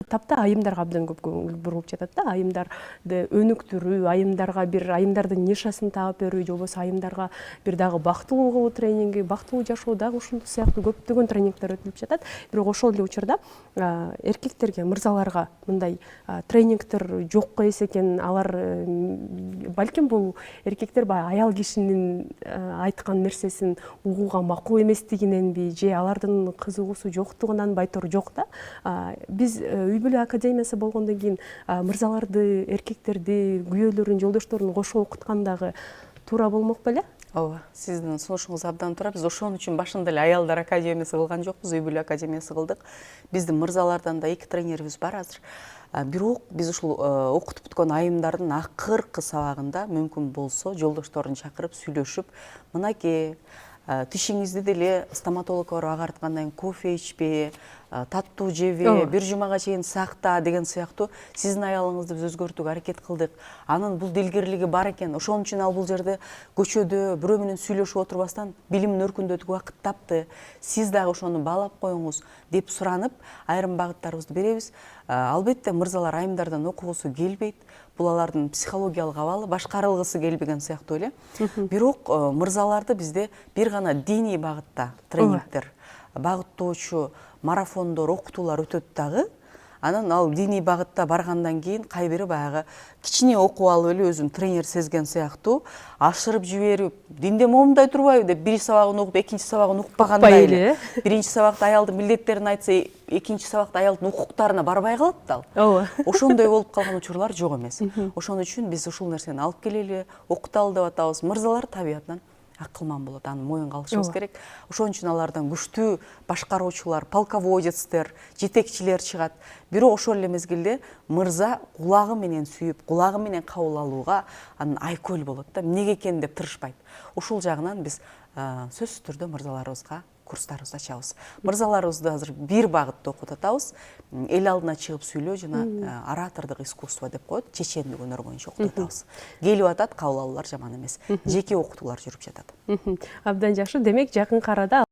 тапта айымдарга абдан көп көңүл буруп жатат да. Айымдарды өнүктүрүү, айымдардын нишасын таап берүү, же болбосо айымдарга бир дагы бактылуу кылуу тренинги, бактылуу жашоо дагы ушундай сыяктуу көптөгөн тренингдер өтүлүп жатат. Бирок ошол эле учурда эркектерге, мырзаларга мындай тренингдер жок эс экен. Алар балким бул эркектер баягы аял кишинин айткан нерсесин угууга макул эместигиненби, же алардын кызыгуусу жоктугунан байтор жок да. Биз үй бүлө академиясы болгондон кийин мырзаларды, эркектерди, күйөөлөрүн, жолдошторун кошо окуткандагы туура болмок беле? Ооба, сиздин сунушуңуз абдан туура. Биз ошон үчүн башында эле аялдар академиясы кылган жокпуз, үй бүлө академиясы кылдык. Биздин мырзалардан да 2 тренерибиз бар азыр. Бирок биз ушул окутуп бүткөн айымдардын акыркы сабагында мүмкүн болсо жолдошторун чакырып сүйлөшүп, мынакей тишиңизди деле стоматолог барып агарткандан кийин кофе ичпе, таттуу жебе, бир жумага чейин сакта деген сыяктуу сиздин аялыңызды биз өзгөртүүгө аракет кылдык. Анын бул дилгерлиги бар экен. Ошон үчүн ал бул жерде көчөдө бирөө менен сүйлөшүп отурбастан билимин өркүндөтүүгө убакыт тапты. Сиз дагы ошону баалап коюңуз деп суранып, айрым багыттарыбызды беребиз. Албетте мырзалар айымдардан окугусу келбейт. Бул алардын психологиялык абалы, башкарылгысы келбеген сыяктуу эле. Бирок мырзаларды бизде бир гана диний багытта тренингдер, багыттоочу марафондор, окутуулар өтөт дагы. Анан ал диний багытта баргандан кийин кайбири баягы кичине окуп алып эле өзүн тренер сезген сыяктуу ашырып жиберип, динде момундай турбайбы деп биринчи сабагын окуп, экинчи сабагын укпагандай эле. Биринчи сабакта аялдын милдеттерин айтса, экинчи сабакта аялдын укуктарына барбай калат да ал. Ооба. Ошондой болуп калган учурлар жок эмес. Ошон үчүн биз ушул нерсени алып келели, окуталы деп атабыз. Мырзалар табиятынан акылман болот, аны моюнга алышыбыз керек. Ошон үчүн алардан күчтүү башкаруучулар, полководецтер, жетекчилер чыгат. Бирок ошол эле мезгилде мырза кулагы менен сүйүп, кулагы менен кабыл алууга анын айкөл болот да, эмнеге экен деп тырышпайт. Ушул жагынан биз сөзсүз түрдө мырзаларыбызга курстарыбызды ачабыз. Мырзаларыбызды азыр бир багытта окутуп атабыз. Эл алдына чыгып сүйлөө жана оратордук искусство деп коет, чечендик өнөр боюнча окутуп атабыз. Келип атат, кабыл алуулар жаман эмес. Жеке окутуулар жүрүп жатат. Абдан жакшы. Демек жакынкы арада